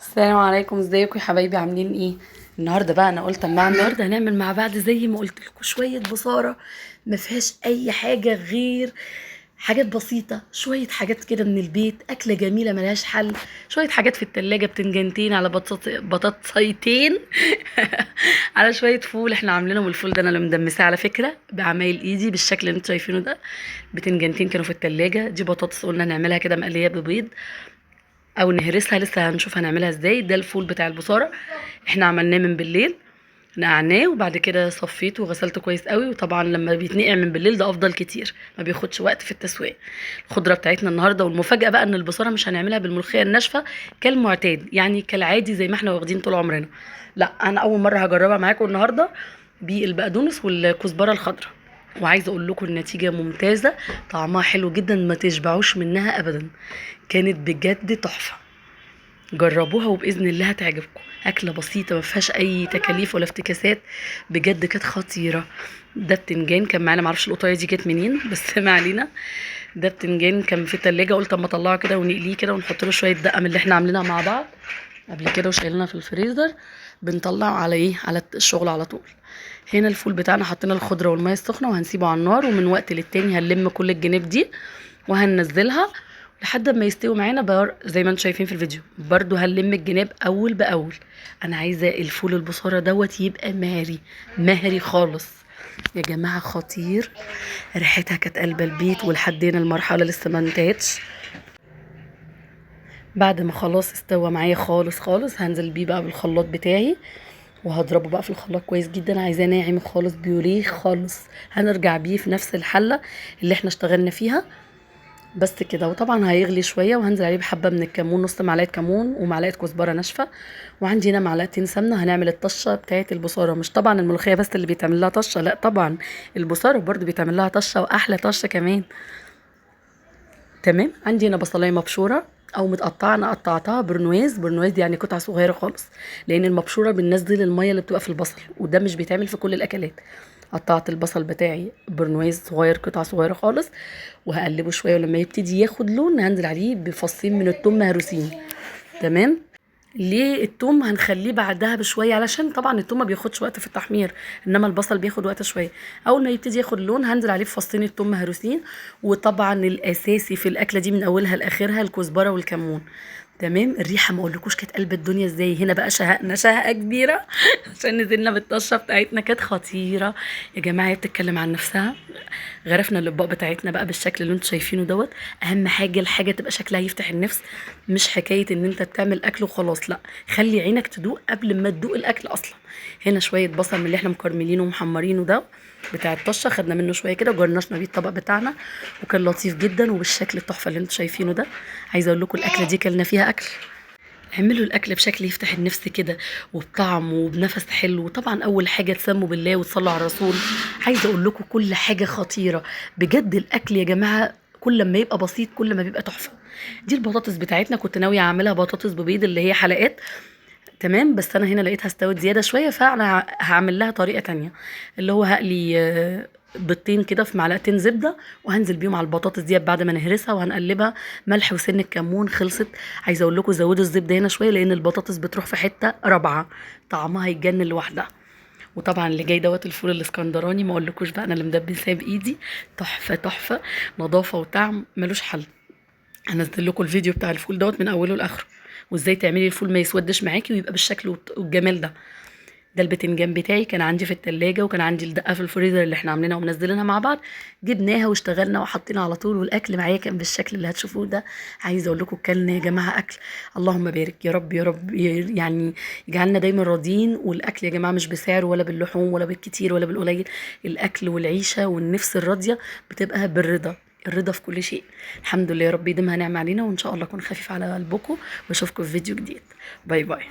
السلام عليكم، ازيكم يا حبايبي؟ عاملين ايه؟ النهارده بقى انا قلت اما النهارده هنعمل مع بعض زي ما قلت لكم شويه بصاره. ما فيهاش اي حاجه غير حاجات بسيطه، شويه حاجات كده من البيت، اكله جميله ملهاش حل. شويه حاجات في التلاجة، بتنجانتين على بطاطسيتين على شويه فول احنا عاملينهم. الفول ده انا اللي مدمساه على فكره بعمايل ايدي بالشكل اللي انتوا شايفينه ده. بتنجانتين كانوا في التلاجة، دي بطاطس قلنا نعملها كده مقليه ببيض او نهرسها، لسه هنشوف هنعملها ازاي. ده الفول بتاع البصاره، احنا عملناه من بالليل، نقعناه وبعد كده صفيته وغسلته كويس قوي. وطبعا لما بيتنقع من بالليل ده افضل كتير، ما بياخدش وقت في التسويه. الخضره بتاعتنا النهارده، والمفاجاه بقى ان البصاره مش هنعملها بالملوخيه الناشفه كالمعتاد، يعني كالعادي زي ما احنا واخدين طول عمرنا. لا، انا اول مره هجربها معاكم النهارده بالبقدونس والكزبره الخضراء. وعايزه اقول لكم النتيجه ممتازه، طعمها حلو جدا، ما تشبعوش منها ابدا. كانت بجد تحفه. جربوها وباذن الله هتعجبكم. اكله بسيطه ما فيهاش اي تكاليف ولا افتكاسات، بجد كانت خطيره. ده بتنجان كان معانا، معرفش القطايه دي جت منين بس ما علينا. ده بتنجان كان في التلاجة، قلت اما اطلعه كده ونقليه كده ونحط له شويه دقه من اللي احنا عاملينها مع بعض قبل كده وشايلينها في الفريزر. بنطلعه على ايه، على الشغل على طول. هنا الفول بتاعنا حطينا الخضره والميه السخنه وهنسيبه على النار، ومن وقت للتاني هنلم كل الجناب دي وهننزلها لحد ما يستوي معانا زي ما انتم شايفين في الفيديو. برضو هنلم الجناب اول باول. انا عايزه الفول البصاره دوت يبقى مهري، مهري خالص يا جماعه، خطير. ريحتها كانت قلب البيت، ولحدينا المرحله لسه ما انتهتش. بعد ما خلاص استوى معايا خالص خالص، هنزل بيه بقى بالخلاط بتاعي وهضربه بقى في الخلاط كويس جدا. عايزاه ناعم خالص، بيوريه خالص. هنرجع بيه في نفس الحله اللي احنا اشتغلنا فيها بس كده. وطبعا هيغلي شويه وهنزل عليه بحبه من الكمون، نص معلقه كمون ومعلقه كزبره ناشفه. وعندي هنا معلقتين سمنه. هنعمل الطشه بتاعه البصاره، مش طبعا الملوخيه بس اللي بيتعمل لها طشه، لا طبعا البصاره برضو بيتعمل لها طشه واحلى طشه كمان. تمام. عندي هنا بصلايه مبشوره او متقطعه، انا قطعتها برنواز. برنواز يعني قطع صغيره خالص، لان المبشوره بننزل الميه اللي بتبقى في البصل، وده مش بيتعمل في كل الاكلات. قطعت البصل بتاعي برنواز صغير، قطع صغيره خالص، وهقلبه شويه. ولما يبتدي ياخد لون هنزل عليه بفصين من الثوم مهروسين. تمام. ليه التوم هنخليه بعدها بشويه؟ علشان طبعا التوم ما بياخدش وقت في التحمير، انما البصل بياخد وقت شويه. اول ما يبتدي ياخد لون هنزل عليه بفصين التوم مهروسين. وطبعا الاساسي في الاكله دي من اولها لاخرها الكزبره والكمون. تمام. الريحه ما اقولكوش كانت قلب الدنيا ازاي. هنا بقى شهقنا شهقه كبيره عشان نزلنا بالطشه بتاعتنا، كانت خطيره يا جماعه. هي بتتكلم عن نفسها. غرفنا الاطباق بتاعتنا بقى بالشكل اللي انتوا شايفينه دوت. اهم حاجه الحاجه تبقى شكلها يفتح النفس، مش حكايه ان انت بتعمل اكل وخلاص، لا، خلي عينك تدوق قبل ما تدوق الاكل اصلا. هنا شويه بصل من اللي احنا مكرملينه ومحمرينه ده بتاع الطشه، خدنا منه شويه كده وجرنشنا بيه الطبق بتاعنا، وكان لطيف جدا وبالشكل التحفه اللي انتوا شايفينه ده. عايزه اقول لكم الاكله دي كلنا فيها اكل. اعملوا الاكل بشكل يفتح النفس كده، وبطعم وبنفس حلو. وطبعا اول حاجه تسموا بالله وتصلوا على الرسول. عايزه اقول لكم كل حاجه خطيره بجد. الاكل يا جماعه كل ما يبقى بسيط كل ما بيبقى تحفه. دي البطاطس بتاعتنا، كنت ناويه اعملها بطاطس ببيض اللي هي حلقات. تمام. بس انا هنا لقيتها استوت زياده شويه، فانا هعمل لها طريقه تانية، اللي هو هقلي بيضتين كده في معلقتين زبده، وهنزل بيهم على البطاطس دي بعد ما نهرسها وهنقلبها. ملح وسن الكمون، خلصت. عايزه اقول لكم زودوا الزبده هنا شويه، لان البطاطس بتروح في حته رابعه، طعمها هيتجنن لوحدها. وطبعا اللي جاي دوت الفول الاسكندراني، ما اقولكوش بقى انا اللي مدبساه بايدي. تحفه تحفه، نظافه وطعم ملوش حل. هنزل لكم الفيديو بتاع الفول دوت من اوله لاخره، وازاي تعملي الفول ما يسودش معاكي ويبقى بالشكل والجمال ده. ده البتنجان بتاعي كان عندي في التلاجة، وكان عندي الدقة في الفريزر اللي احنا عاملينها ومنزلينها مع بعض. جبناها واشتغلنا وحطينا على طول، والاكل معايا كان بالشكل اللي هتشوفوه ده. عايزه اقول لكم كلنا يا جماعه اكل. اللهم بارك يا رب يا رب، يعني يجعلنا دايما راضيين. والاكل يا جماعه مش بسعر ولا باللحوم ولا بالكتير ولا بالقليل. الاكل والعيشه والنفس الراضيه بتبقى بالرضا. الرضا في كل شيء. الحمد لله يا رب يديمها نعمة علينا، وان شاء الله اكون خفيف على قلبكم. واشوفكم في فيديو جديد. باي باي.